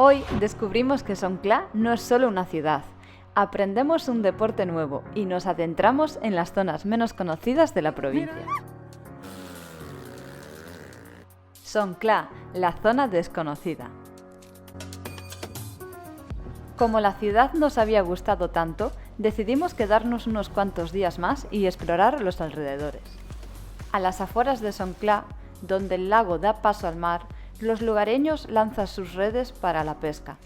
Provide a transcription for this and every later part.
Hoy descubrimos que Songkhla no es solo una ciudad. Aprendemos un deporte nuevo y nos adentramos en las zonas menos conocidas de la provincia. Songkhla, la zona desconocida. Como la ciudad nos había gustado tanto, decidimos quedarnos unos cuantos días más y explorar los alrededores. A las afueras de Songkhla, donde el lago da paso al mar, los lugareños lanzan sus redes para la pesca.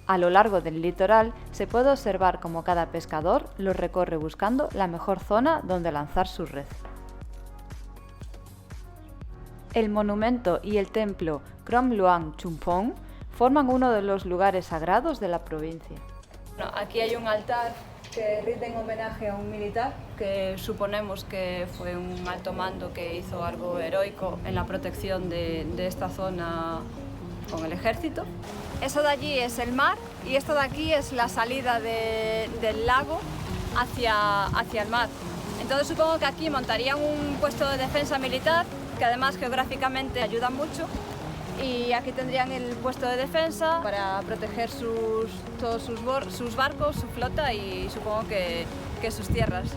A lo largo del litoral se puede observar cómo cada pescador lo recorre buscando la mejor zona donde lanzar su red. El monumento y el templo Krom Luang Chumpong forman uno de los lugares sagrados de la provincia. Bueno, aquí hay un altar que rinde en homenaje a un militar que suponemos que fue un alto mando que hizo algo heroico en la protección de esta zona con el ejército. Eso de allí es el mar y esto de aquí es la salida del lago hacia el mar. Entonces supongo que aquí montarían un puesto de defensa militar que además geográficamente ayuda mucho. Y aquí tendrían el puesto de defensa para proteger todos sus barcos, su flota y supongo que sus tierras.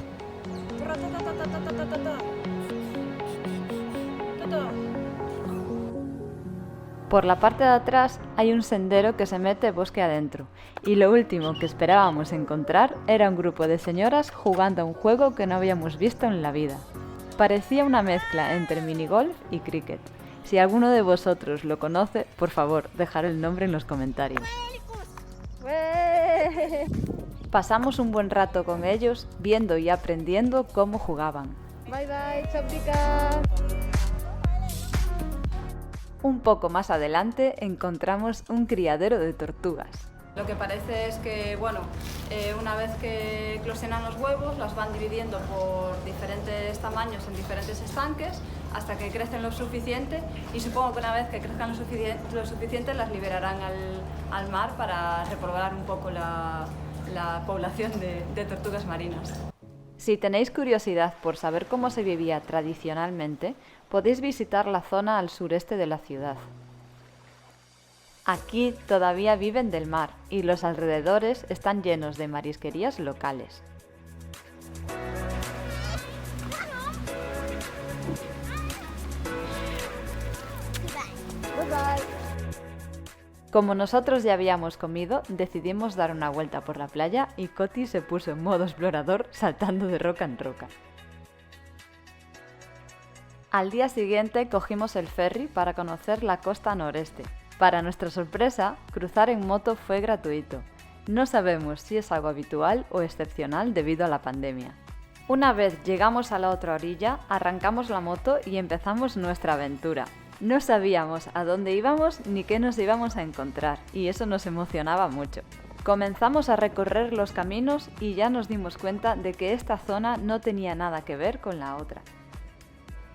Por la parte de atrás hay un sendero que se mete bosque adentro y lo último que esperábamos encontrar era un grupo de señoras jugando a un juego que no habíamos visto en la vida. Parecía una mezcla entre minigolf y cricket. Si alguno de vosotros lo conoce, por favor, dejad el nombre en los comentarios. Pasamos un buen rato con ellos, viendo y aprendiendo cómo jugaban. Bye bye, Chapika. Un poco más adelante encontramos un criadero de tortugas. Lo que parece es que, una vez que eclosionan los huevos, las van dividiendo por diferentes tamaños en diferentes estanques hasta que crecen lo suficiente y supongo que una vez que crezcan lo suficiente las liberarán al mar para repoblar un poco la población de tortugas marinas. Si tenéis curiosidad por saber cómo se vivía tradicionalmente, podéis visitar la zona al sureste de la ciudad. Aquí todavía viven del mar y los alrededores están llenos de marisquerías locales. Como nosotros ya habíamos comido, decidimos dar una vuelta por la playa y Coti se puso en modo explorador saltando de roca en roca. Al día siguiente cogimos el ferry para conocer la costa noreste. Para nuestra sorpresa, cruzar en moto fue gratuito. No sabemos si es algo habitual o excepcional debido a la pandemia. Una vez llegamos a la otra orilla, arrancamos la moto y empezamos nuestra aventura. No sabíamos a dónde íbamos ni qué nos íbamos a encontrar, y eso nos emocionaba mucho. Comenzamos a recorrer los caminos y ya nos dimos cuenta de que esta zona no tenía nada que ver con la otra.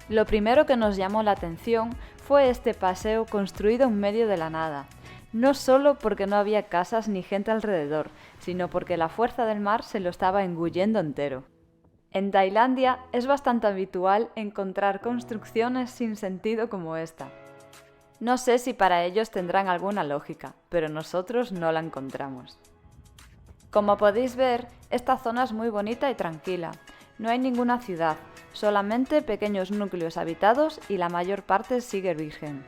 Lo primero que nos llamó la atención fue este paseo construido en medio de la nada, no solo porque no había casas ni gente alrededor, sino porque la fuerza del mar se lo estaba engullendo entero. En Tailandia es bastante habitual encontrar construcciones sin sentido como esta. No sé si para ellos tendrán alguna lógica, pero nosotros no la encontramos. Como podéis ver, esta zona es muy bonita y tranquila. No hay ninguna ciudad, solamente pequeños núcleos habitados y la mayor parte sigue virgen.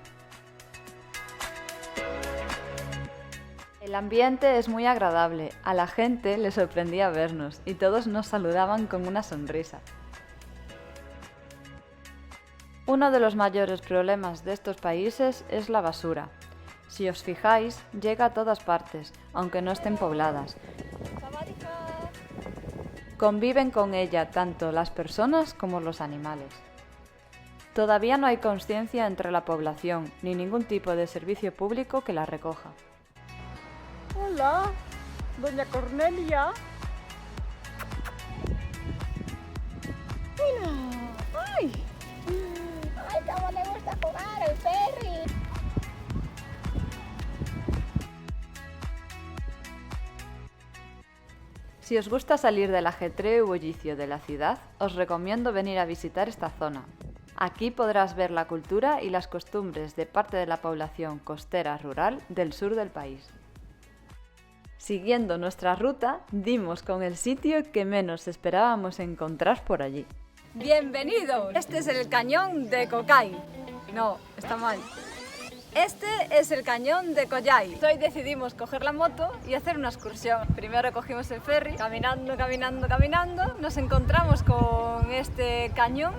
El ambiente es muy agradable, a la gente le sorprendía vernos y todos nos saludaban con una sonrisa. Uno de los mayores problemas de estos países es la basura. Si os fijáis, llega a todas partes, aunque no estén pobladas. Conviven con ella tanto las personas como los animales. Todavía no hay conciencia entre la población, ni ningún tipo de servicio público que la recoja. Hola, doña Cornelia. Mira, ¡ay! ¡Ay, cómo le gusta jugar al ferry! Si os gusta salir del ajetreo y bullicio de la ciudad, os recomiendo venir a visitar esta zona. Aquí podrás ver la cultura y las costumbres de parte de la población costera rural del sur del país. Siguiendo nuestra ruta, dimos con el sitio que menos esperábamos encontrar por allí. ¡Bienvenidos! Este es el cañón de Cocay. No, está mal. Este es el cañón de Collay. Hoy decidimos coger la moto y hacer una excursión. Primero cogimos el ferry, caminando, nos encontramos con este cañón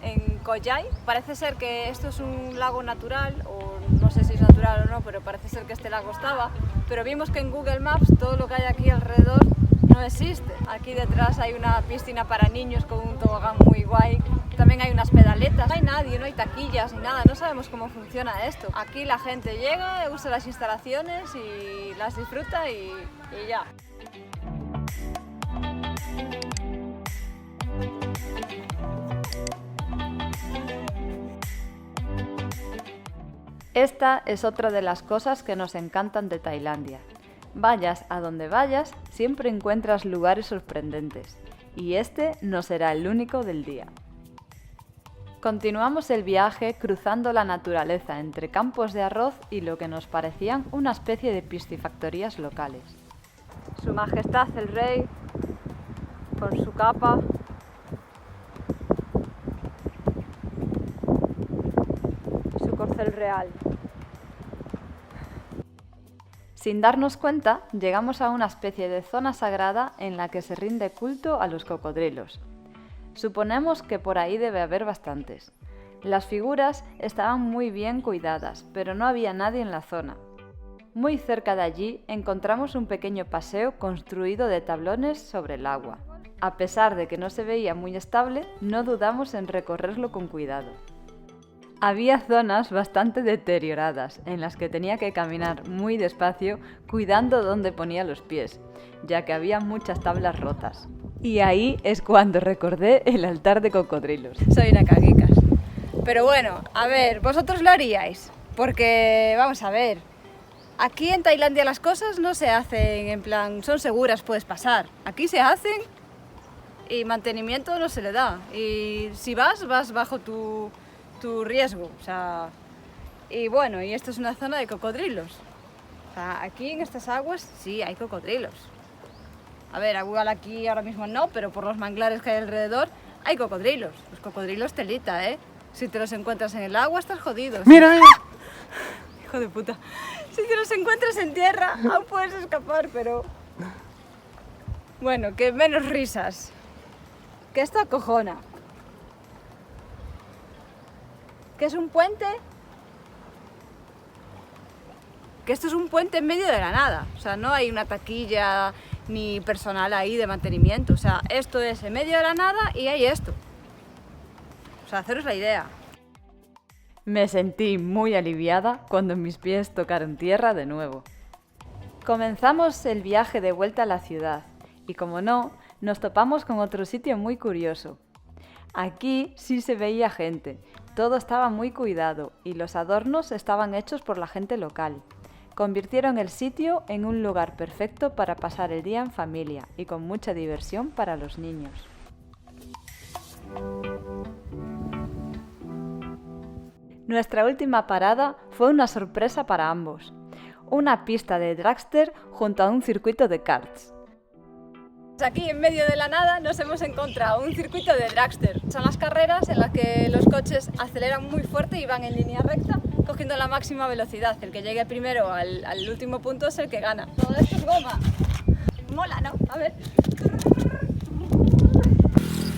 en Collay. Parece ser que esto es un lago natural, o no sé si es natural o no, pero parece ser que este lago estaba. Pero vimos que en Google Maps todo lo que hay aquí alrededor no existe. Aquí detrás hay una piscina para niños con un tobogán muy guay. También hay unas pedaletas. No hay nadie, no hay taquillas ni nada. No sabemos cómo funciona esto. Aquí la gente llega, usa las instalaciones y las disfruta y ya. Esta es otra de las cosas que nos encantan de Tailandia. Vayas a donde vayas, siempre encuentras lugares sorprendentes, y este no será el único del día. Continuamos el viaje cruzando la naturaleza entre campos de arroz y lo que nos parecían una especie de piscifactorías locales. Su Majestad el Rey, con su capa. Su corcel real. Sin darnos cuenta, llegamos a una especie de zona sagrada en la que se rinde culto a los cocodrilos. Suponemos que por ahí debe haber bastantes. Las figuras estaban muy bien cuidadas, pero no había nadie en la zona. Muy cerca de allí encontramos un pequeño paseo construido de tablones sobre el agua. A pesar de que no se veía muy estable, no dudamos en recorrerlo con cuidado. Había zonas bastante deterioradas, en las que tenía que caminar muy despacio, cuidando dónde ponía los pies, ya que había muchas tablas rotas. Y ahí es cuando recordé el altar de cocodrilos. Soy una caguicas. Pero bueno, a ver, vosotros lo haríais, porque vamos a ver, aquí en Tailandia las cosas no se hacen en plan, son seguras, puedes pasar. Aquí se hacen y mantenimiento no se le da. Y si vas bajo tu riesgo, o sea, y bueno, y esto es una zona de cocodrilos. O sea, aquí en estas aguas sí hay cocodrilos. A ver, igual aquí ahora mismo no, pero por los manglares que hay alrededor hay cocodrilos. Los cocodrilos telita, ¿eh? Si te los encuentras en el agua estás jodido. Mira, mira. Hijo de puta. Si te los encuentras en tierra aún puedes escapar, pero... Bueno, que menos risas. Que esto acojona. ¿Qué es un puente? Que esto es un puente en medio de la nada. O sea, no hay una taquilla ni personal ahí de mantenimiento. O sea, esto es en medio de la nada y hay esto. O sea, haceros la idea. Me sentí muy aliviada cuando mis pies tocaron tierra de nuevo. Comenzamos el viaje de vuelta a la ciudad y, como no, nos topamos con otro sitio muy curioso. Aquí sí se veía gente, todo estaba muy cuidado y los adornos estaban hechos por la gente local. Convirtieron el sitio en un lugar perfecto para pasar el día en familia y con mucha diversión para los niños. Nuestra última parada fue una sorpresa para ambos. Una pista de dragster junto a un circuito de karts. Aquí en medio de la nada nos hemos encontrado un circuito de dragster. Son las carreras en las que los coches aceleran muy fuerte y van en línea recta cogiendo la máxima velocidad. El que llegue primero al último punto es el que gana. Todo esto es goma. Mola, ¿no? A ver.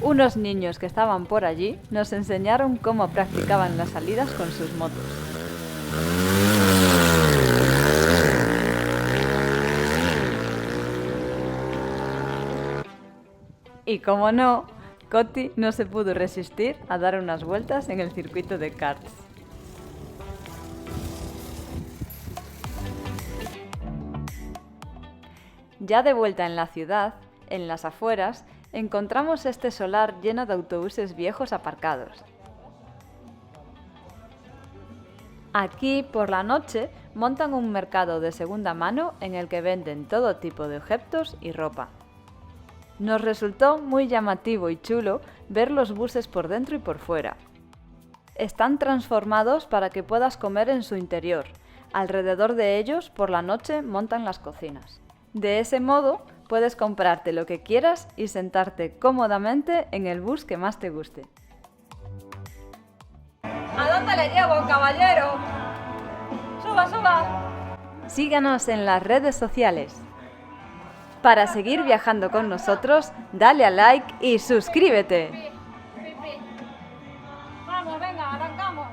Unos niños que estaban por allí nos enseñaron cómo practicaban las salidas con sus motos. Y como no, Coti no se pudo resistir a dar unas vueltas en el circuito de karts. Ya de vuelta en la ciudad, en las afueras, encontramos este solar lleno de autobuses viejos aparcados. Aquí, por la noche, montan un mercado de segunda mano en el que venden todo tipo de objetos y ropa. Nos resultó muy llamativo y chulo ver los buses por dentro y por fuera. Están transformados para que puedas comer en su interior. Alrededor de ellos, por la noche, montan las cocinas. De ese modo, puedes comprarte lo que quieras y sentarte cómodamente en el bus que más te guste. ¿A dónde le llevo, caballero? ¡Suba, suba! Síganos en las redes sociales. Para seguir viajando con nosotros, dale a like y suscríbete. Vamos, venga, arrancamos.